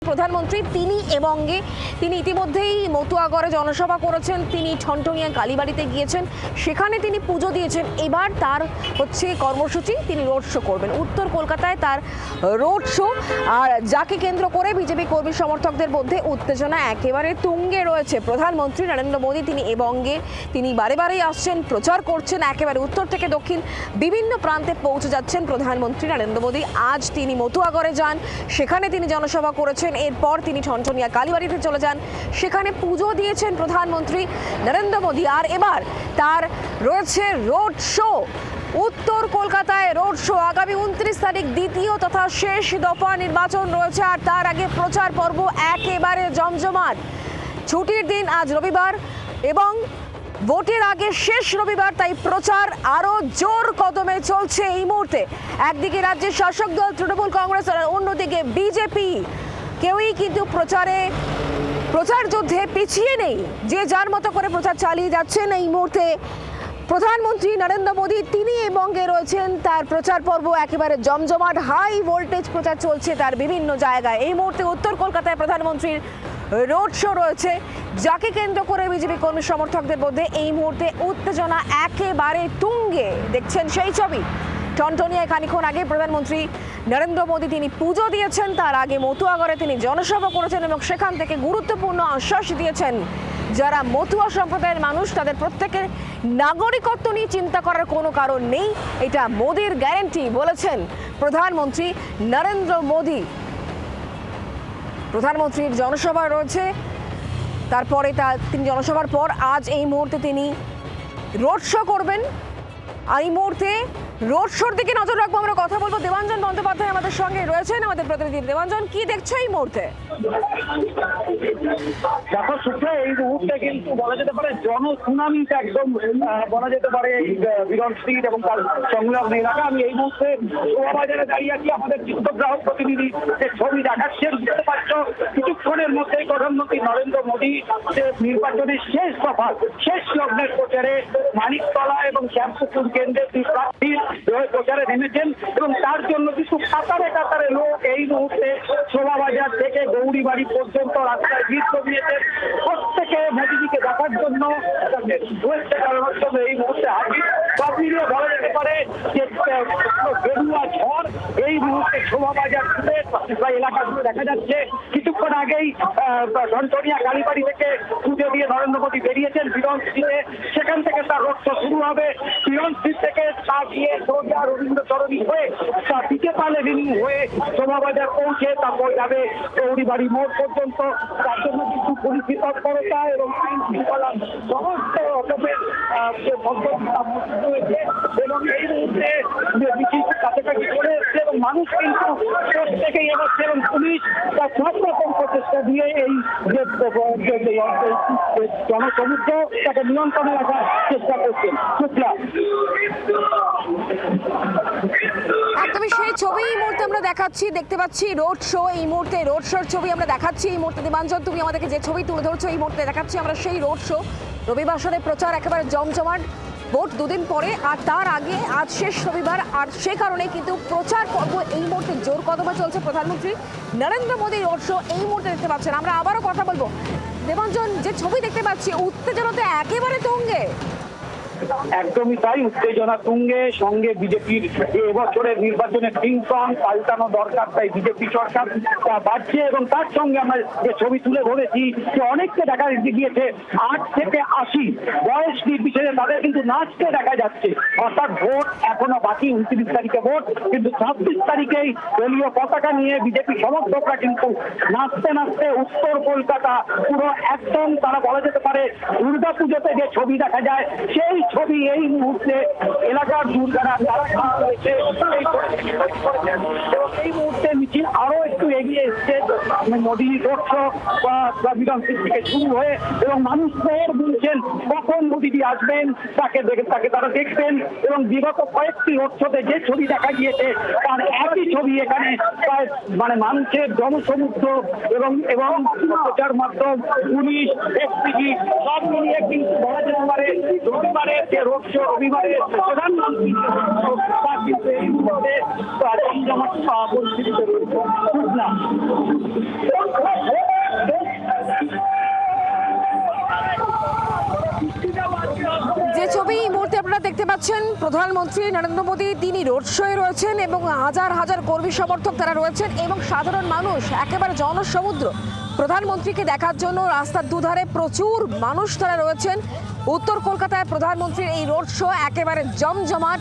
প্রধানমন্ত্রী তিনি তিনি ইতিমধ্যেই মতুয়াগড়ে জনসভা করেছেন, তিনি ঠনঠনিয়া কালীবাড়িতে গিয়েছেন, সেখানে তিনি পুজো দিয়েছেন। এবার তার হচ্ছে কর্মসূচি, তিনি রোড শো করবেন উত্তর কলকাতায়, তার রোড শো। আর যাকে কেন্দ্র করে বিজেপি কর্মী সমর্থকদের মধ্যে উত্তেজনা একেবারে তুঙ্গে রয়েছে। প্রধানমন্ত্রী নরেন্দ্র মোদী তিনি বারে বারেই আসছেন, প্রচার করছেন, একেবারে উত্তর থেকে দক্ষিণ বিভিন্ন প্রান্তে পৌঁছে যাচ্ছেন প্রধানমন্ত্রী নরেন্দ্র মোদী। আজ তিনি মতুয়াগড়ে যান, সেখানে তিনি জনসভা করেছেন, এরপর তিনি ঠনঠনিয়া কালীবাড়িতে চলে যান, সেখানে পুজো দিয়েছেন প্রধানমন্ত্রী নরেন্দ্র মোদী। আর এবার তার রয়েছে রোড শো, উত্তর কলকাতায় রোড শো। আগামী 29 তারিখ দ্বিতীয় তথা শেষ দফা নির্বাচন রয়েছে, আর তার আগে প্রচার পর্ব একেবারে জমজমাট। ছুটির দিন আজ রবিবার এবং ভোটের আগে শেষ রবিবার, তাই প্রচার আরো জোর কদমে চলছে এই মুহূর্তে। একদিকে রাজ্যের শাসক দল তৃণমূল কংগ্রেস আর অন্যদিকে বিজেপি, কেউই কিন্তু প্রচার যুদ্ধে পিছিয়ে নেই, যে যার মতো করে প্রচার চালিয়ে যাচ্ছেন। এই মুহূর্তে প্রধানমন্ত্রী নরেন্দ্র মোদী তিনি বঙ্গে রয়েছেন, তার প্রচার পর্ব একেবারে জমজমাট, হাই ভোল্টেজ প্রচার চলছে তার বিভিন্ন জায়গায়। এই মুহূর্তে উত্তর কলকাতায় প্রধানমন্ত্রীর রোড শো রয়েছে, যাকে কেন্দ্র করে বিজেপি কর্মী সমর্থকদের মধ্যে এই মুহূর্তে উত্তেজনা একেবারে তুঙ্গে। দেখছেন সেই ছবি। ঠনঠনিয়ায় খানিক্ষণ আগে প্রধানমন্ত্রী নরেন্দ্র মোদী তিনি পুজো দিয়েছেন, তার আগে মতুয়াগড়ে তিনি জনসভা করেছেন এবং সেখান থেকে গুরুত্বপূর্ণ আশ্বাস দিয়েছেন যারা মতুয়া সম্প্রদায়ের মানুষ তাদের প্রত্যেকের নাগরিকত্ব নিয়ে চিন্তা করার কোনো কারণ নেই, এটা মোদীর গ্যারান্টি বলেছেন প্রধানমন্ত্রী নরেন্দ্র মোদী। প্রধানমন্ত্রীর জনসভা রয়েছে, তারপরে তিনি জনসভার পর আজ এই মুহূর্তে তিনি রোড শো করবেন। আর এই মুহূর্তে রোড শোর দিকে নজর রাখবো, আমরা কথা বলবো। দেবাঞ্জন বন্দ্যোপাধ্যায় আমাদের সঙ্গে রয়েছেন, আমাদের প্রতিনিধি। দেবাঞ্জন, কি দেখছো এই মুহূর্তে? দেখো সুপ্রিয়া, এই মুহূর্তে কিন্তু বলা যেতে পারে জনসুনামিটা একদম বলা যেতে পারে বিরন স্ট্রিট এবং তার সংলগ্ন এলাকা। আমি এই মুহূর্তে শোভাবাজারে দাঁড়িয়ে আছি, আমাদের চিত্রগ্রাহক প্রতিনিধি যে ছবি দেখাচ্ছেন, বুঝতে পারছো কিছুক্ষণের মধ্যেই প্রধানমন্ত্রী নরেন্দ্র মোদী যে নির্বাচনের শেষ দফা শেষ লগ্নের প্রচারে মানিকতলা এবং শ্যামপুকুর কেন্দ্রের দুই প্রার্থীর প্রচারে নেমেছেন এবং তার জন্য কিছু কাতারে কাতারে লোক এই মুহূর্তে শোভাবাজার থেকে গৌরীবাড়ি পর্যন্ত রাস্তায় ভিড় জমিয়েছেন। প্রত্যেকে মোদীজিকে দেখার জন্য শুভেচ্ছা জানানোর জন্য এই মুহূর্তে হাজির। সব মিলিয়ে বলা যেতে পারে যে গেরুয়া ঝড় এই মুহূর্তে শোভাবাজার জুড়ে এলাকা জুড়ে দেখা যাচ্ছে। কিছুক্ষণ আগেই ঠনঠনিয়া কালীবাড়ি থেকে পুজো দিয়ে নরেন্দ্র মোদী বেরিয়েছেন বিরন স্ট্রিটে, সেখান থেকে তার রোড শো শুরু হবে। বিরন স্ট্রিট থেকে তা গিয়ে সোজা রবীন্দ্র সরণি হয়ে তা বিকেপাল এভিনিউ হয়ে শোভাবাজার পৌঁছে তারপর যাবে গৌরীবাড়ি মোড় পর্যন্ত। তার জন্য কিছু পুলিশ তৎপরতা এবং আইন শৃঙ্খলা সমস্ত রকমের যে ভদ্রতা রয়েছে এবং এই মুহূর্তে মিছিল কাছাকাছি চলে এসছে এবং মানুষ কিন্তু প্রত্যেকেই এগোচ্ছে এবং পুলিশ তার সব রকম প্রচেষ্টা দিয়ে এই যে জনসমুদ্র তাকে নিয়ন্ত্রণে রাখার চেষ্টা করছেন। শুক্লা, একদমই সেই ছবি এই মুহূর্তে আমরা দেখতে পাচ্ছি রোড শো। এই মুহূর্তে রোড শোর ছবি আমরা দেখাচ্ছি এই মুহূর্তে। দেবাঞ্জন, তুমি আমাদেরকে যে ছবি তুলে ধরছো এই মুহূর্তে দেখাচ্ছি আমরা সেই রোড শো। রবিবাসরে প্রচার একেবারে জমজমাট, ভোট দুদিন পরে, আর তার আগে আজ শেষ রবিবার, আর সে কারণে কিন্তু প্রচার পর্ব এই মুহূর্তে জোর কদমে চলছে। প্রধানমন্ত্রী নরেন্দ্র মোদী রোড শো এই মুহূর্তে দেখতে পাচ্ছেন। আমরা আবারও কথা বলবো। দেবাঞ্জন, যে ছবি দেখতে পাচ্ছি উত্তেজনাতে একেবারে তুঙ্গে। একদমই তাই, উত্তেজনা তুঙ্গে। সঙ্গে বিজেপির এবছরের নির্বাচনের টিংটং পাল্টানো দরকার, তাই বিজেপি সরকার তা বাড়ছে এবং তার সঙ্গে আমরা যে ছবি তুলে ধরেছি যে অনেককে দেখা গিয়েছে 8 থেকে 80 বয়স নির্বিশেষে তাদের কিন্তু নাচতে দেখা যাচ্ছে। অর্থাৎ ভোট এখনো বাকি, 29 তারিখে ভোট, কিন্তু 26 তারিখেই দলীয় পতাকা নিয়ে বিজেপি সমর্থকরা কিন্তু নাচতে নাচতে উত্তর কলকাতা পুরো একদম তারা বলা যেতে পারে দুর্গা পুজোতে যে ছবি দেখা যায় সেই ছবি এই মুহূর্তে এলাকার দুর্গারা যারা রয়েছে এবং এই মুহূর্তে মিছিল আরো একটু এগিয়ে এসছে মোদী রোড শো বা বিরন স্ট্রিট থেকে শুরু হয়ে এবং মানুষ ফের বলছেন কখন মোদীজি আসবেন, তাকে তারা দেখবেন। এবং বিগত কয়েকটি রোড শোতে যে ছবি দেখা গিয়েছে তার একই ছবি এখানে প্রায় মানুষের জনসমুদ্র এবং প্রচার মাধ্যম, পুলিশ, এসপিজি সব মিলিয়ে কিন্তু বলা যেতে পারে রবিবারে যে রোড শো, রবিবারে প্রধানমন্ত্রী কিন্তু এই মুহূর্তে জমজমাট পরিস্থিতিতে রয়েছে। দেখতে পাচ্ছেন প্রধানমন্ত্রী নরেন্দ্র মোদী তিনি রোড শোয়ে রয়েছেন এবং হাজার হাজার কর্মী সমর্থক তারা রয়েছেন এবং সাধারণ মানুষ একেবারে জনসমুদ্র প্রধানমন্ত্রীকে দেখার জন্য রাস্তার দুধারে প্রচুর মানুষ তারা রয়েছেন। উত্তর কলকাতায় প্রধানমন্ত্রীর এই রোড শো একেবারে জমজমাট,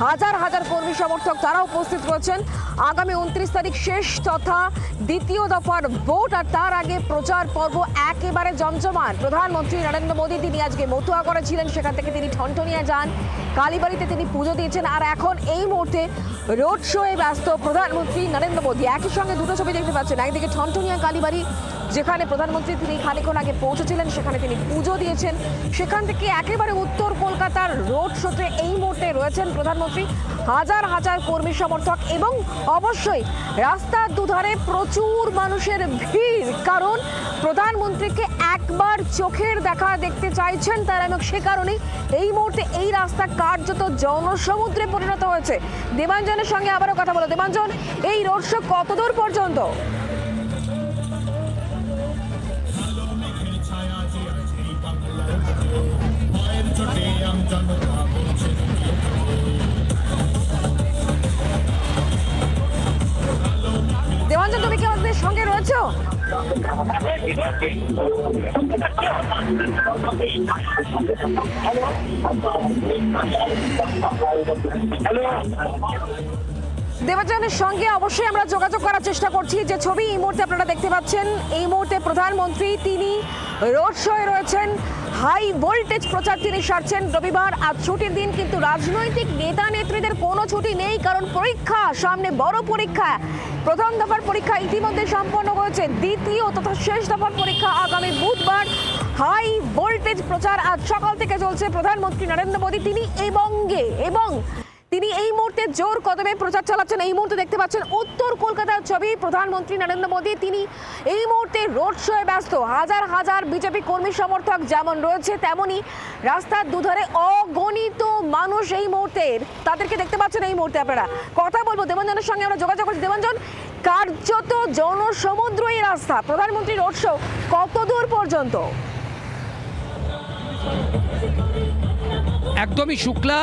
হাজার হাজার কর্মী সমর্থক তারা উপস্থিত রয়েছেন। আগামী 29 তারিখ শেষ তথা দ্বিতীয় দফার ভোট, আর তার আগে প্রচার পর্ব একেবারে জমজমাট। প্রধানমন্ত্রী নরেন্দ্র মোদী তিনি আজকে মতুয়াগড়ে ছিলেন, সেখান থেকে তিনি ঠনঠনিয়া যান, কালীবাড়িতে তিনি পুজো দিয়েছেন, আর এখন এই মুহূর্তে রোড শোয়ে ব্যস্ত প্রধানমন্ত্রী নরেন্দ্র মোদী। একই সঙ্গে দুটো ছবি দেখতে পাচ্ছেন, একদিকে ঠনঠনিয়া কালীবাড়ি যেখানে প্রধানমন্ত্রী তিনি খানিকক্ষণ আগে পৌঁছেছিলেন, সেখানে তিনি পুজো দিয়েছেন, সেখান থেকে একেবারে উত্তর কলকাতার রোড শোতে এই মুহূর্তে রয়েছেন প্রধানমন্ত্রী। হাজার হাজার কর্মী সমর্থক এবং অবশ্যই রাস্তার দুধারে প্রচুর মানুষের ভিড়, কারণ প্রধানমন্ত্রীকে একবার চোখের দেখা দেখতে চাইছেন তারা, এবং সে কারণেই এই মুহূর্তে এই রাস্তা কার্যত জনসমুদ্রে পরিণত হয়েছে। দেবাঞ্জনের সঙ্গে আবারও কথা বলো। দেবাঞ্জন, এই রোড শো কতদূর পর্যন্ত? দেবাঞ্জন, তুমি কি আমাদের সঙ্গে রয়েছো? দেবাঞ্জনের সঙ্গে অবশ্যই আমরা যোগাযোগ করার চেষ্টা করছি। যে ছবি এই মুহূর্তে আপনারা দেখতে পাচ্ছেন, এই মুহূর্তে প্রধানমন্ত্রী তিনি রোড শোয়ে রয়েছেন, হাই ভোল্টেজ প্রচার তিনি সারছেন। রবিবার আজ ছুটির দিন, কিন্তু রাজনৈতিক নেতা নেত্রীদের কোনো ছুটি নেই, কারণ পরীক্ষা সামনে, বড় পরীক্ষা। প্রথম দফার পরীক্ষা ইতিমধ্যে সম্পন্ন হয়েছে, দ্বিতীয় তথা শেষ দফার পরীক্ষা আগামী বুধবার। হাই ভোল্টেজ প্রচার আজ সকাল থেকে চলছে। প্রধানমন্ত্রী নরেন্দ্র মোদী তিনি এবং তিনি এই মুহূর্তে জোর কদমে প্রচার চালাচ্ছেন। এই মুহূর্তে দেখতে পাচ্ছেন উত্তর কলকাতার ছবি, প্রধানমন্ত্রী নরেন্দ্র মোদী তিনি এই মুহূর্তে রোড শোয়ে ব্যস্ত। হাজার হাজার বিজেপি কর্মী সমর্থক যেমন রয়েছে, তেমনি রাস্তার দুধারে অগণিত মানুষ এই মুহূর্তে, তাদেরকে দেখতে পাচ্ছেন এই মুহূর্তে। আপনারা কথা বলবো দেবাঞ্জনের সঙ্গে, আমরা যোগাযোগ করছি। দেবাঞ্জন, কার্যত জনসমুদ্র এই রাস্তা, প্রধানমন্ত্রী রোড শো কত দূর পর্যন্ত? একদমই শুক্লা,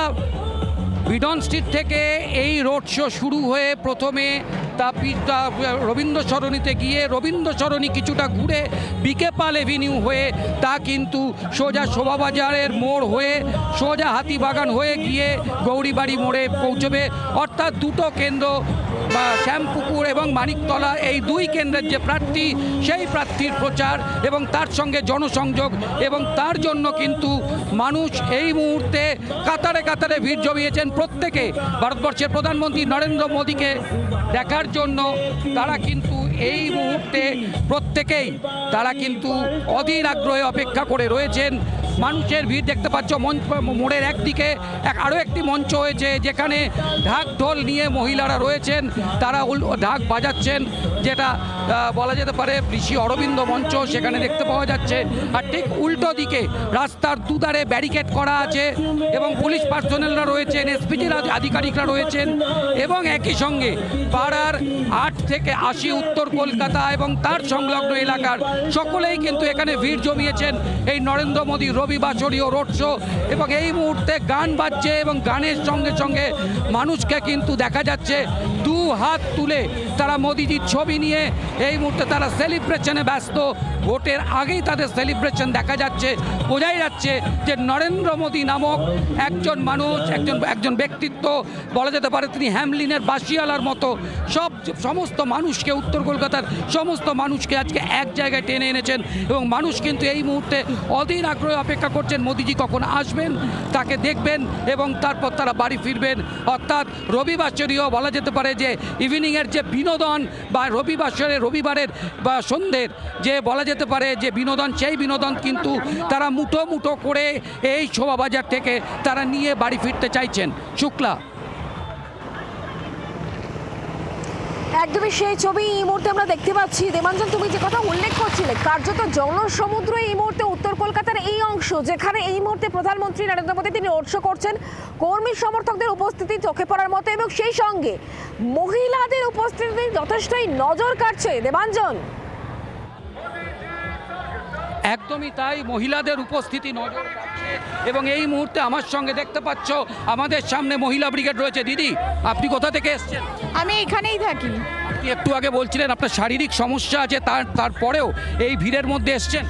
বিডন স্ট্রিট থেকে এই রোড শো শুরু হয়ে প্রথমে রবীন্দ্র সরণিতে গিয়ে রবীন্দ্র সরণি কিছুটা ঘুরে বিকে পাল এভিনিউ হয়ে তা কিন্তু সোজা শোভাবাজারের মোড় হয়ে সোজা হাতিবাগান হয়ে গিয়ে গৌরীবাড়ি মোড়ে পৌঁছবে। অর্থাৎ দুটো কেন্দ্র বা শ্যামপুকুর এবং মানিকতলা, এই দুই কেন্দ্রের যে প্রার্থী সেই প্রার্থীর প্রচার এবং তার সঙ্গে জনসংযোগ, এবং তার জন্য কিন্তু মানুষ এই মুহূর্তে কাতারে কাতারে ভিড় জমিয়েছেন। প্রত্যেকে ভারতবর্ষের প্রধানমন্ত্রী নরেন্দ্র মোদীকে দেখার জন্য তারা কিন্তু এই মুহূর্তে প্রত্যেকেই তারা কিন্তু অধীর আগ্রহে অপেক্ষা করে রয়েছেন। মানুষের ভিড় দেখতে পাচ্ছ, মোড়ের একদিকে আরও একটি মঞ্চ হয়েছে যেখানে ঢাক ঢোল নিয়ে মহিলারা রয়েছেন, তারা ঢাক বাজাচ্ছেন, যেটা বলা যেতে পারে ঋষি অরবিন্দ মঞ্চ সেখানে দেখতে পাওয়া যাচ্ছে। আর ঠিক উল্টো দিকে রাস্তার দুধারে ব্যারিকেড করা আছে এবং পুলিশ পার্সোনেলরা রয়েছেন, এসপিজির আধিকারিকরা রয়েছেন, এবং একই সঙ্গে পাড়ার 8 থেকে 80 উত্তর কলকাতা এবং তার সংলগ্ন এলাকার সকলেই কিন্তু এখানে ভিড় জমিয়েছেন এই নরেন্দ্র মোদী রবিবাসরীয় রোড শো। এবং এই মুহূর্তে গান বাজছে এবং গানের সঙ্গে সঙ্গে মানুষকে কিন্তু দেখা যাচ্ছে দু হাত তুলে তারা মোদিজির ছবি নিয়ে এই মুহূর্তে তারা সেলিব্রেশনে ব্যস্ত। ভোটের আগেই তাদের সেলিব্রেশন দেখা যাচ্ছে। বোঝাই যাচ্ছে যে নরেন্দ্র মোদী নামক একজন মানুষ, একজন ব্যক্তিত্ব, বলা যেতে পারে তিনি হ্যামলিনের বাসিয়ালার মতো সমস্ত মানুষকে, উত্তর কলকাতার সমস্ত মানুষকে আজকে এক জায়গায় টেনে এনেছেন। এবং মানুষ কিন্তু এই মুহূর্তে অধীর আগ্রহে অপেক্ষা করছেন মোদিজি কখন আসবেন, তাকে দেখবেন এবং তারপর তারা বাড়ি ফিরবেন। অর্থাৎ রবিবাসরীয় বলা যেতে পারে যে ইভিনিংয়ের যে বিনোদন বা রবিবারের বা সন্ধ্যের যে বলা যেতে পারে যে বিনোদন, সেই বিনোদন কিন্তু তারা মুঠো মুঠো করে এই শোভাবাজার থেকে তারা নিয়ে বাড়ি ফিরতে চাইছেন। শুক্লা, একদমই সেই ছবি এই মুহূর্তে আমরা দেখতে পাচ্ছি। দেবাঞ্জন, তুমি যে কথা উল্লেখ করছিলে, কার্যত জনসমুদ্র এই মুহূর্তে উত্তর কলকাতার এই অংশ, যেখানে এই মুহূর্তে প্রধানমন্ত্রী নরেন্দ্র মোদী তিনি রোড শো করছেন। কর্মী সমর্থকদের উপস্থিতি চোখে পড়ার মতো, এবং সেই সঙ্গে মহিলাদের উপস্থিতি যথেষ্টই নজর কাটছে। দেবাঞ্জন, একদমই তাই, মহিলাদের উপস্থিতি নজর এবং এই মুহূর্তে আমার সঙ্গে দেখতে পাচ্ছ আমাদের সামনে মহিলা ব্রিগেড রয়েছে। দিদি, আপনি কোথা থেকে এসছেন? আমি এখানেই থাকি। আপনি একটু আগে বলছিলেন আপনার শারীরিক সমস্যা আছে, তারপরেও এই ভিড়ের মধ্যে এসছেন।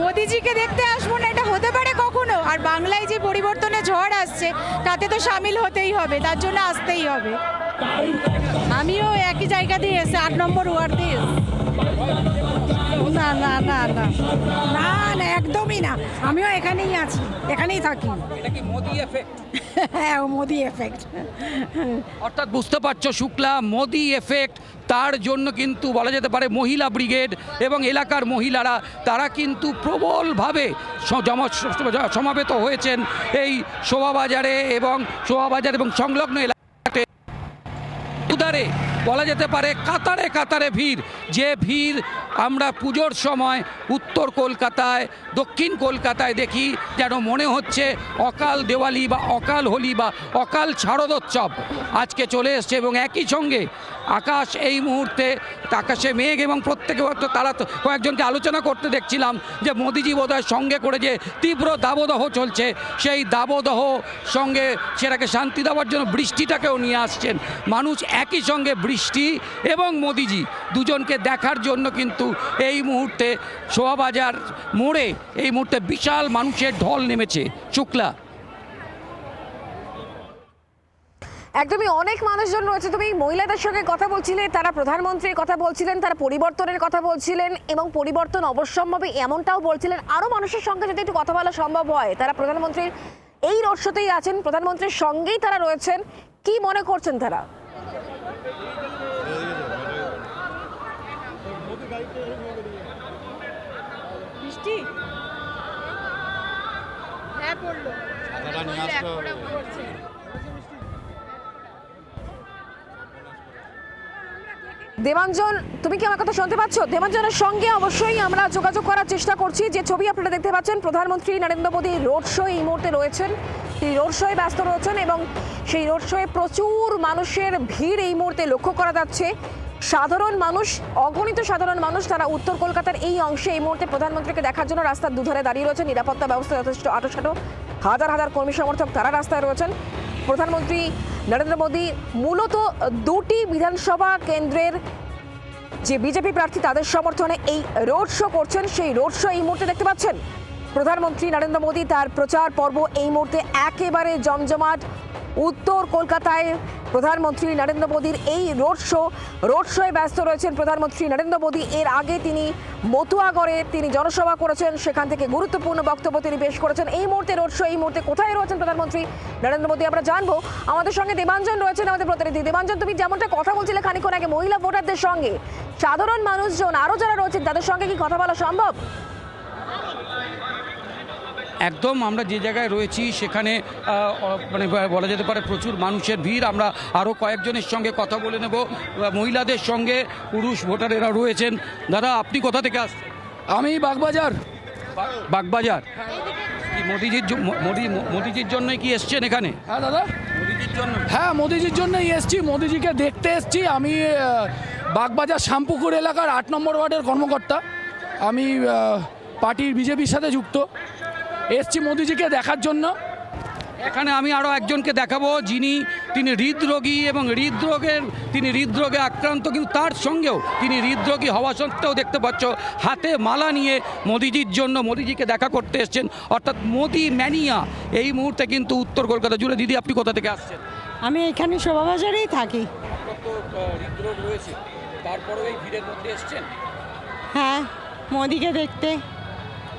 মোদিজিকে দেখতে আসবো না এটা হতে পারে কখনো? আর বাংলায় যে পরিবর্তনের ঝড় আসছে তাতে তো সামিল হতেই হবে, তার জন্য আসতেই হবে। আমিও একই জায়গা দিয়ে এসে 8 নম্বর ওয়ার্ড দিয়ে না না না না না না একদমই না, আমিও এখানেই আছি, এখানেই থাকি। এটা কি মোদি এফেক্ট? হ্যাঁ, মোদি এফেক্ট। অর্থাৎ বুঝতে পারছো শুক্লা, মোদি এফেক্ট। তার জন্য কিন্তু বলা যেতে পারে মহিলা ব্রিগেড এবং এলাকার মহিলারা তারা কিন্তু প্রবলভাবে সমাবেত হয়েছেন এই শোভাবাজারে এবং সংলগ্ন এলাকাতে। উদারে বলা যেতে পারে কাতারে কাতারে ভিড়, যে ভিড় আমরা পুজোর সময় উত্তর কলকাতায়, দক্ষিণ কলকাতায় দেখি, যেন মনে হচ্ছে অকাল দেওয়ালি বা অকাল হোলি বা অকাল শারদোৎসব আজকে চলে এসছে। এবং একই সঙ্গে আকাশ এই মুহূর্তে আকাশে মেঘ এবং প্রত্যেকে তারা কয়েকজনকে আলোচনা করতে দেখছিলাম যে মোদিজি বোধহয় সঙ্গে করে যে তীব্র দাবদাহ চলছে, সেই দাবদাহ সঙ্গে সেটাকে শান্তি দেওয়ার জন্য বৃষ্টিটাকেও নিয়ে আসছেন। মানুষ একই সঙ্গে বৃষ্টি এবং মোদিজি দুজনকে দেখার জন্য কিন্তু এই মুহূর্তে শোভাবাজার মোড়ে এই মুহূর্তে বিশাল মানুষের ঢল নেমেছে। শুক্লা, একদমই অনেক মানুষজন রয়েছে। তুমি মহিলাদের সঙ্গে কথা বলছিলে, তারা প্রধানমন্ত্রীর কথা বলছিলেন, তারা পরিবর্তনের কথা বলছিলেন এবং পরিবর্তন অবশ্যম্ভাবী এমনটাও বলছিলেন। আরও মানুষের সঙ্গে যদি একটু কথা বলা সম্ভব হয়, তারা প্রধানমন্ত্রীর এই রোড শোতেই আছেন, প্রধানমন্ত্রীর সঙ্গেই তারা রয়েছেন, কি মনে করছেন তারা? বৃষ্টি হ্যাঁ পড়লো। দেবাঞ্জন, তুমি কি আমার কথা শুনতে পাচ্ছ? দেবাঞ্জনের সঙ্গে অবশ্যই আমরা যোগাযোগ করার চেষ্টা করছি। যে ছবি আপনারা দেখতে পাচ্ছেন, প্রধানমন্ত্রী নরেন্দ্র মোদী রোড শো এই মুহূর্তে রয়েছেন, তিনি রোড শোয়ে ব্যস্ত রয়েছেন এবং সেই রোড শোয়ে প্রচুর মানুষের ভিড় এই মুহূর্তে লক্ষ্য করা যাচ্ছে। সাধারণ মানুষ, অগণিত সাধারণ মানুষ, তারা উত্তর কলকাতার এই অংশে এই মুহূর্তে প্রধানমন্ত্রীকে দেখার জন্য রাস্তার দুধারে দাঁড়িয়ে রয়েছে। নিরাপত্তা ব্যবস্থা যথেষ্ট আঁটোসাঁটো, হাজার হাজার কর্মী সমর্থক তারা রাস্তায় রয়েছেন। প্রধানমন্ত্রী নরেন্দ্র মোদী মূলত দুটি বিধানসভা কেন্দ্রের যে বিজেপি প্রার্থী তাদের সমর্থনে এই রোড শো করছেন। সেই রোড শো এই মুহূর্তে দেখতে পাচ্ছেন প্রধানমন্ত্রী নরেন্দ্র মোদী, তার প্রচার পর্ব এই মুহূর্তে একেবারে জমজমাট। উত্তর কলকাতায় প্রধানমন্ত্রী নরেন্দ্র মোদীর এই রোড শোয়ে ব্যস্ত রয়েছেন প্রধানমন্ত্রী নরেন্দ্র মোদী। এর আগে তিনি মতুয়াগড়ে তিনি জনসভা করেছেন, সেখান থেকে গুরুত্বপূর্ণ বক্তব্য তিনি পেশ করেছেন। এই মুহূর্তে রোড শো, এই মুহূর্তে কোথায় রয়েছেন প্রধানমন্ত্রী নরেন্দ্র মোদী আমরা জানবো। আমাদের সঙ্গে দেবাঞ্জন রয়েছেন, আমাদের প্রতিনিধি। দেবাঞ্জন, তুমি যেমনটা কথা বলছিলে খানিকক্ষণ আগে মহিলা ভোটারদের সঙ্গে, সাধারণ মানুষজন আরও যারা রয়েছেন তাদের সঙ্গে কি কথা বলা সম্ভব? একদম, আমরা যে জায়গায় রয়েছি সেখানে মানে বলা যেতে পারে প্রচুর মানুষের ভিড়। আমরা আরও কয়েকজনের সঙ্গে কথা বলে নেব, মহিলাদের সঙ্গে পুরুষ ভোটারেরা রয়েছেন। দাদা, আপনি কোথা থেকে আসছেন? আমি বাগবাজার। বাগবাজার কি মোদিজির জন্যই কি এসছেন এখানে? হ্যাঁ দাদা, মোদিজির জন্য? হ্যাঁ মোদিজির জন্যই এসছি, মোদিজিকে দেখতে এসছি। আমি বাগবাজার শ্যামপুকুর এলাকার 8 নম্বর ওয়ার্ডের কর্মকর্তা। আমি পার্টির বিজেপির সাথে যুক্ত, এসছি মোদিজিকে দেখার জন্য। এখানে আমি আরও একজনকে দেখাবো, তিনি হৃদরোগী এবং তিনি হৃদরোগে আক্রান্ত, কিন্তু তার সঙ্গেও তিনি হৃদরোগী হওয়া সত্ত্বেও দেখতে পাচ্ছ হাতে মালা নিয়ে মোদিজিকে দেখা করতে এসছেন। অর্থাৎ মোদি ম্যানিয়া এই মুহূর্তে কিন্তু উত্তর কলকাতা জুড়ে। দিদি, আপনি কোথা থেকে আসছেন? আমি এখানে শোভাবাজারেই থাকি। হৃদরোগ রয়েছে, তারপরেও এই ভিড়ের মধ্যে এসছেন? হ্যাঁ, মোদিকে দেখতে।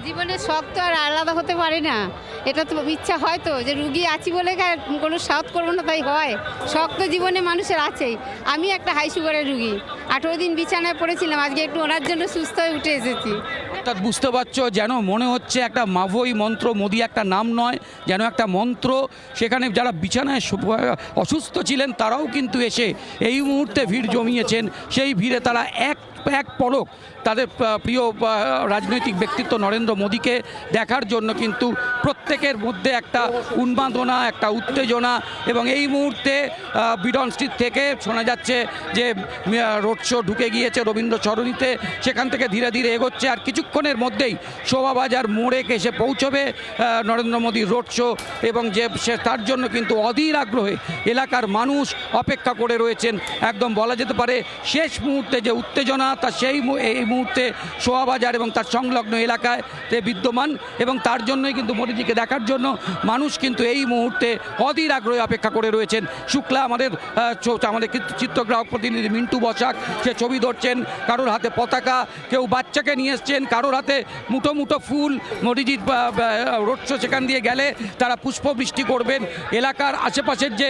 জীবনের শখ তো আর আলাদা হতে পারে না, এটা তো ইচ্ছা হয় তো যে রুগী আছি বলে কোনো সাউথ করবো না, তাই হয়। শখ তো জীবনে মানুষের আছেই। আমি একটা হাই সুগারের রুগী, 18 দিন বিছানায় পড়েছিলাম, আজকে একটু ওনার জন্য সুস্থ হয়ে উঠে এসেছি। অর্থাৎ বুঝতে পারছো, যেন মনে হচ্ছে একটা মাভৈ মন্ত্র। মোদি একটা নাম নয়, যেন একটা মন্ত্র। সেখানে যারা বিছানায় অসুস্থ ছিলেন তারাও কিন্তু এসে এই মুহূর্তে ভিড় জমিয়েছেন। সেই ভিড়ে তারা এক পলক তাদের প্রিয় রাজনৈতিক ব্যক্তিত্ব নরেন্দ্র মোদীকে দেখার জন্য কিন্তু প্রত্যেকের মধ্যে একটা উন্মাদনা, একটা উত্তেজনা। এবং এই মুহূর্তে বিডন স্ট্রিট থেকে শোনা যাচ্ছে যে রোড শো ঢুকে গিয়েছে রবীন্দ্র সরণিতে, সেখান থেকে ধীরে ধীরে এগোচ্ছে। আর কিছুক্ষণের মধ্যেই শোভাবাজার মোড়ে এসে পৌঁছবে নরেন্দ্র মোদীর রোড শো, এবং যে সে তার জন্য কিন্তু অধীর আগ্রহে এলাকার মানুষ অপেক্ষা করে রয়েছেন। একদম বলা যেতে পারে শেষ মুহূর্তে যে উত্তেজনা তা এই মুহূর্তে শোভাবাজার এবং তার সংলগ্ন এলাকায় বিদ্যমান, এবং তার জন্যই কিন্তু মোদীজিকে দেখার জন্য মানুষ কিন্তু এই মুহূর্তে অধীর আগ্রহে অপেক্ষা করে রয়েছেন। শুক্লা আমাদের চিত্রগ্রাহক প্রতিনিধি মিন্টু বসাক সে ছবি ধরছেন, কারোর হাতে পতাকা, কেউ বাচ্চাকে নিয়ে এসছেন, কারোর হাতে মুঠো মুঠো ফুল। মোদীজির রোড শো সেখান দিয়ে গেলে তারা পুষ্পবৃষ্টি করবেন। এলাকার আশেপাশের যে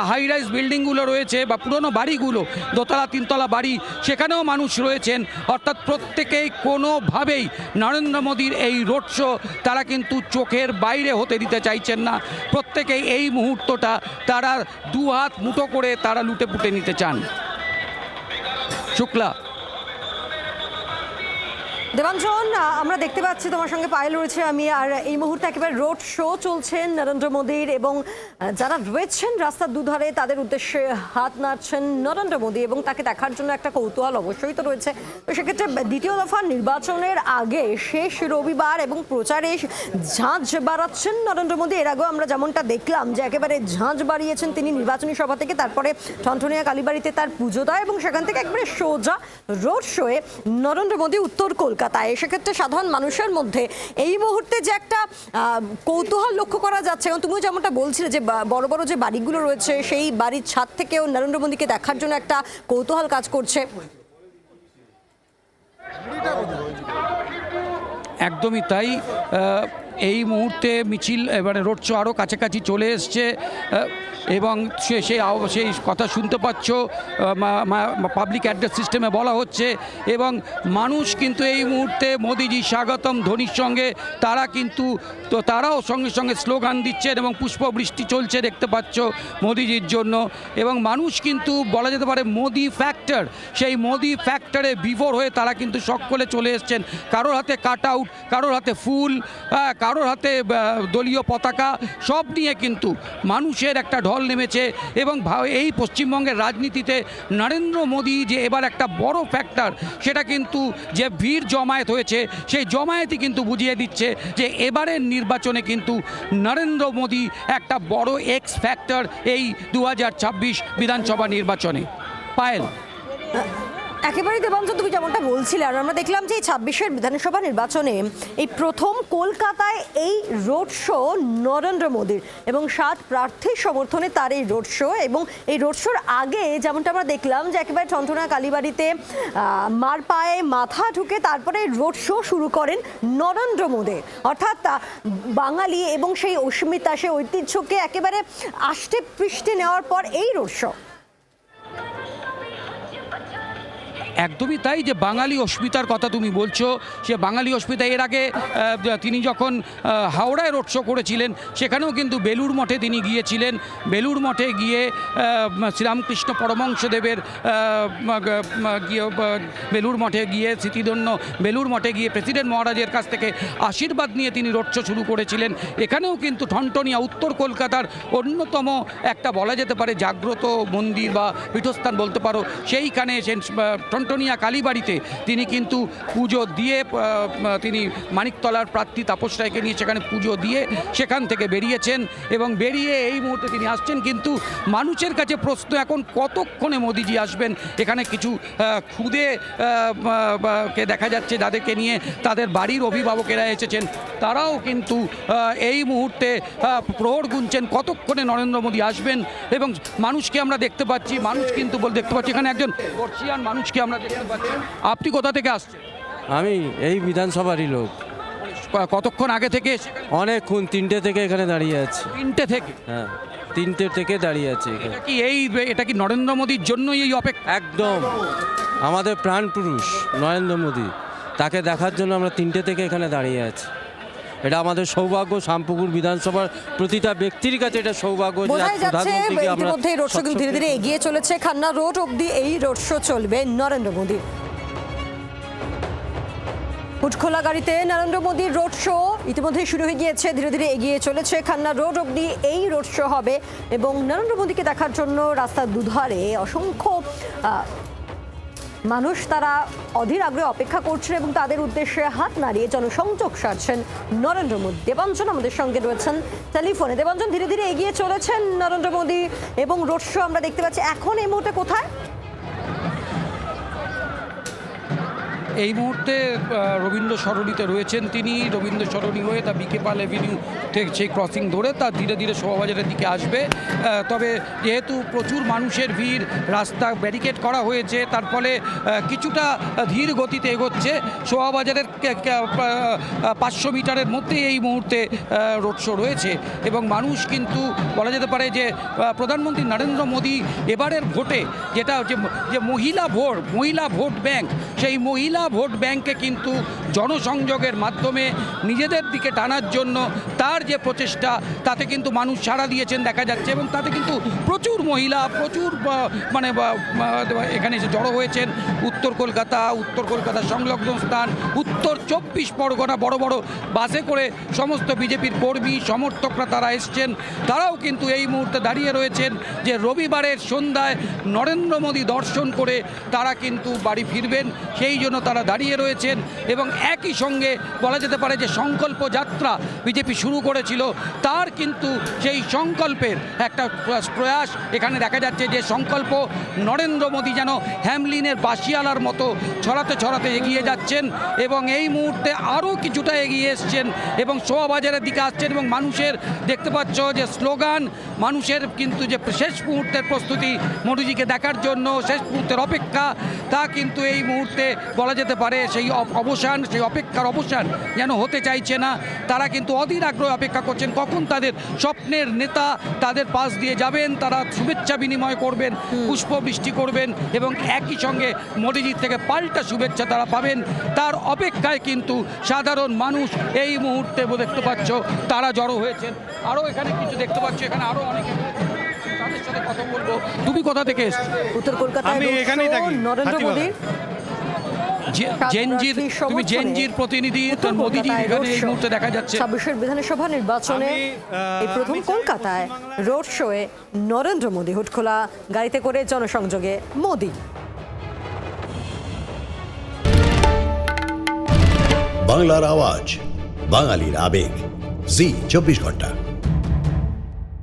হাই রাইজ বিল্ডিংগুলো রয়েছে বা পুরনো বাড়িগুলো, দোতলা তিনতলা বাড়ি, সেখানেও মানুষ রয়েছেন। অর্থাৎ প্রত্যেকেই কোনোভাবেই নরেন্দ্র মোদীর এই রোড শো তারা কিন্তু চোখের বাইরে হতে দিতে চাইছেন না। প্রত্যেকেই এই মুহূর্তটা তারা দুহাত মুঠো করে তারা লুটে পুটে নিতে চান। শুক্লা। দেবাঞ্জন, আমরা দেখতে পাচ্ছি তোমার সঙ্গে পায়েল রয়েছে আমি, আর এই মুহূর্তে একেবারে রোড শো চলছেন নরেন্দ্র মোদীর, এবং যারা রয়েছেন রাস্তার দুধারে তাদের উদ্দেশ্যে হাত নাড়ছেন নরেন্দ্র মোদী, এবং তাকে দেখার জন্য একটা কৌতূহল অবশ্যই তো রয়েছে। তো সেক্ষেত্রে দ্বিতীয় দফা নির্বাচনের আগে শেষ রবিবার এবং প্রচারে ঝাঁঝ বাড়াচ্ছেন নরেন্দ্র মোদী। এর আগেও আমরা যেমনটা দেখলাম যে একেবারে ঝাঁঝ বাড়িয়েছেন তিনি নির্বাচনী সভা থেকে, তারপরে ঠনঠনিয়া কালীবাড়িতে তার পুজো দেয়, এবং সেখান থেকে একেবারে সোজা রোড শোয়ে নরেন্দ্র মোদী উত্তর কলকাতায়। সেক্ষেত্রে সাধারণ মানুষের মধ্যে এই মুহূর্তে যে একটা কৌতূহল লক্ষ্য করা যাচ্ছে, এবং তুমিও যেমনটা বলছিলে যে বড় বড় যে বাড়িগুলো রয়েছে সেই বাড়ির ছাদ থেকেও নরেন্দ্র মোদীকে দেখার জন্য একটা কৌতূহল কাজ করছে। একদমই তাই। এই মুহূর্তে মিছিল এবারে রোড শো আরও কাছাকাছি চলে এসছে, এবং সেই কথা শুনতে পাচ্ছ পাবলিক অ্যাড্রেস সিস্টেমে বলা হচ্ছে, এবং মানুষ কিন্তু এই মুহূর্তে মোদিজি স্বাগতম ধ্বনির সঙ্গে তারাও সঙ্গে সঙ্গে স্লোগান দিচ্ছেন, এবং পুষ্পবৃষ্টি চলছে দেখতে পাচ্ছ মোদিজির জন্য। এবং মানুষ কিন্তু বলা যেতে পারে মোদি ফ্যাক্টর, সেই মোদি ফ্যাক্টরে বিভোর হয়ে তারা কিন্তু সকলে চলে এসছেন। কারোর হাতে কাট আউট, কারোর হাতে ফুল, কারোর হাতে দলীয় পতাকা, সব নিয়ে কিন্তু মানুষের একটা ঢল নেমেছে। এবং এই পশ্চিমবঙ্গের রাজনীতিতে নরেন্দ্র মোদী যে এবার একটা বড় ফ্যাক্টর, সেটা কিন্তু যে ভিড় জমায়েত হয়েছে সেই জমায়েতই কিন্তু বুঝিয়ে দিচ্ছে যে এবারের নির্বাচনে কিন্তু নরেন্দ্র মোদী একটা বড় এক্স ফ্যাক্টর এই 2026 বিধানসভা নির্বাচনে। পায়েল। একেবারেই দেবাঞ্জন, তুমি যেমনটা বলছিলে, আর আমরা দেখলাম যে এই 26-এর বিধানসভা নির্বাচনে এই প্রথম কলকাতায় এই রোড শো নরেন্দ্র মোদীর, এবং 7 প্রার্থীর সমর্থনে তার এই রোড শো। এবং এই রোড শোর আগে যেমনটা আমরা দেখলাম যে একেবারে ঠনঠনিয়া কালীবাড়িতে মার পায়ে মাথা ঢুকে তারপরে রোড শো শুরু করেন নরেন্দ্র মোদী। অর্থাৎ বাঙালি এবং সেই অস্মিতা, সেই ঐতিহ্যকে একেবারে আষ্টে পৃষ্ঠে নেওয়ার পর এই রোড শো। একদমই তাই, যে বাঙালি অস্মিতার কথা তুমি বলছো, সে বাঙালি অস্মিতা এর আগে তিনি যখন হাওড়ায় রোড শো করেছিলেন সেখানেও কিন্তু বেলুড় মঠে তিনি গিয়েছিলেন। বেলুড় মঠে গিয়ে শ্রীরামকৃষ্ণ পরমহংসদেবের বেলুড় মঠে গিয়ে স্মৃতিধন্য বেলুড় মঠে গিয়ে প্রেসিডেন্ট মহারাজের কাছ থেকে আশীর্বাদ নিয়ে তিনি রোড শো শুরু করেছিলেন। এখানেও কিন্তু ঠনঠনিয়া উত্তর কলকাতার অন্যতম একটা বলা যেতে পারে জাগ্রত মন্দির বা পীঠস্থান বলতে পারো, সেইখানে ঠনঠনিয়া কালীবাড়িতে তিনি কিন্তু পুজো দিয়ে তিনি মানিকতলার প্রার্থী তাপস রায়কে নিয়ে সেখানে পুজো দিয়ে সেখান থেকে বেরিয়েছেন, এবং বেরিয়ে এই মুহূর্তে তিনি আসছেন। কিন্তু মানুষের কাছে প্রশ্ন এখন কতক্ষণে মোদিজি আসবেন। এখানে কিছু খুদে কে দেখা যাচ্ছে যাদেরকে নিয়ে তাদের বাড়ির অভিভাবকেরা এসেছেন, তারাও কিন্তু এই মুহূর্তে প্রহর গুনছেন কতক্ষণে নরেন্দ্র মোদী আসবেন। এবং মানুষকে আমরা দেখতে পাচ্ছি, মানুষ কিন্তু দেখতে পাচ্ছি এখানে একজন বর্ষিয়ান মানুষকে আমরা দেখতে পাচ্ছি। আপনি কোথা থেকে আসছেন? আমি এই বিধানসভারই লোক। কতক্ষণ আগে থেকে? অনেকক্ষণ, 3টে থেকে এখানে দাঁড়িয়ে আছি। 3টে থেকে? হ্যাঁ, 3টে থেকে দাঁড়িয়ে আছি। এটা কি নরেন্দ্র মোদীর জন্যই এই অপেক্ষা? একদম, আমাদের প্রাণ পুরুষ নরেন্দ্র মোদী, তাকে দেখার জন্য আমরা 3টে থেকে এখানে দাঁড়িয়ে আছি। এটা আমাদের সৌভাগ্য, শামপুকুর বিধানসভার প্রতিটা ব্যক্তির কাছে এটা সৌভাগ্য। বোঝাই যাচ্ছে ইতিমধ্যে রোড শো ধীরে ধীরে এগিয়ে চলেছে। খান্না রোড অবধি এই রোড শো চলবে নরেন্দ্র মোদী। হুটখোলা গাড়িতে নরেন্দ্র মোদীর রোড শো ইতিমধ্যেই শুরু হয়ে গিয়েছে, ধীরে ধীরে এগিয়ে চলেছে খান্না রোড অবধি এই রোড শো হবে এবং নরেন্দ্র মোদীকে দেখার জন্য রাস্তার দুধারে অসংখ্য মানুষ তারা অধীর আগ্রহে অপেক্ষা করছেন এবং তাদের উদ্দেশ্যে হাত নাড়িয়ে জনসংযোগ সারছেন নরেন্দ্র মোদী। দেবাঞ্জন আমাদের সঙ্গে রয়েছেন টেলিফোনে। দেবাঞ্জন, ধীরে ধীরে এগিয়ে চলেছেন নরেন্দ্র মোদী এবং রোড শো আমরা দেখতে পাচ্ছি। এখন এই মুহূর্তে কোথায়? এই মুহূর্তে রবীন্দ্র সরণিতে রয়েছেন তিনি। রবীন্দ্র সরণি হয়ে তা বিকে পাল এভিনিউ থেকে সেই ক্রসিং ধরে তা ধীরে ধীরে শোভাবাজারের দিকে আসবে। তবে যেহেতু প্রচুর মানুষের ভিড়, রাস্তা ব্যারিকেড করা হয়েছে, তার ফলে কিছুটা ধীর গতিতে এগোচ্ছে। শোভাবাজারের 500 মিটারের মধ্যে এই মুহূর্তে রোড শো রয়েছে এবং মানুষ কিন্তু বলা যেতে পারে যে প্রধানমন্ত্রী নরেন্দ্র মোদী এবারের ভোটে যেটা হচ্ছে যে মহিলা ভোট ব্যাংক, সেই মহিলা ভোট ব্যাংকে কিন্তু জনসংযোগের মাধ্যমে নিজেদের দিকে টানার জন্য তার যে প্রচেষ্টা, তাতে কিন্তু মানুষ সাড়া দিয়েছেন দেখা যাচ্ছে এবং তাতে কিন্তু প্রচুর মহিলা এখানে এসে জড়ো হয়েছেন। উত্তর কলকাতা সংলগ্ন স্থান, উত্তর 24 পরগনা বড় বড় বাসে করে সমস্ত বিজেপির কর্মী সমর্থকরা তারা এসছেন। তারাও কিন্তু এই মুহূর্তে দাঁড়িয়ে রয়েছেন যে রবিবারের সন্ধ্যায় নরেন্দ্র মোদী দর্শন করে তারা কিন্তু বাড়ি ফিরবেন, সেই জন্য তারা দাঁড়িয়ে রয়েছেন। এবং একই সঙ্গে বলা যেতে পারে যে সংকল্প যাত্রা বিজেপি শুরু করেছিল, তার কিন্তু সেই সংকল্পের একটা প্রয়াস এখানে দেখা যাচ্ছে। যে সংকল্প নরেন্দ্র মোদী যেন হ্যামলিনের বাঁশিয়ালার মতো ছড়াতে ছড়াতে এগিয়ে যাচ্ছেন এবং এই মুহূর্তে আরও কিছুটা এগিয়ে এসছেন এবং শোভাবাজারের দিকে আসছেন এবং মানুষের দেখতে পাচ্ছ যে স্লোগান, মানুষের কিন্তু যে শেষ মুহূর্তের প্রস্তুতি মোদিজিকে দেখার জন্য, শেষ মুহূর্তের অপেক্ষা, তা কিন্তু এই মুহূর্তে বলা যেতে পারে সেই সেই অপেক্ষার অবসান যেন হতে চাইছে না। তারা কিন্তু অধীর আগ্রহে অপেক্ষা করছেন কখন তাদের স্বপ্নের নেতা তাদের পাশ দিয়ে যাবেন, তারা শুভেচ্ছা বিনিময় করবেন, পুষ্পবৃষ্টি করবেন এবং একই সঙ্গে মোদিজির থেকে পাল্টা শুভেচ্ছা তারা পাবেন। তার অপেক্ষায় কিন্তু সাধারণ মানুষ এই মুহূর্তে দেখতে পাচ্ছ তারা জড়ো হয়েছেন। আরও এখানে কিছু দেখতে পাচ্ছ, এখানে আরও অনেকে তাদের সাথে কথা বলবো। তুমি কোথা থেকে এসছো? উত্তর কলকাতায় নরেন্দ্র মোদীর তুমি জেনজির প্রতিনিধি, মোদিজি এখানে এই মুহূর্তে দেখা যাচ্ছে 26 বিধানসভা নির্বাচনে এই প্রথম কলকাতায় রোড শোয়ে নরেন্দ্র মোদী। হুটখোলা গাড়িতে করে জনসংযোগে মোদী। বাংলার আওয়াজ, বাঙালির আবেগ, জি 24 ঘন্টা।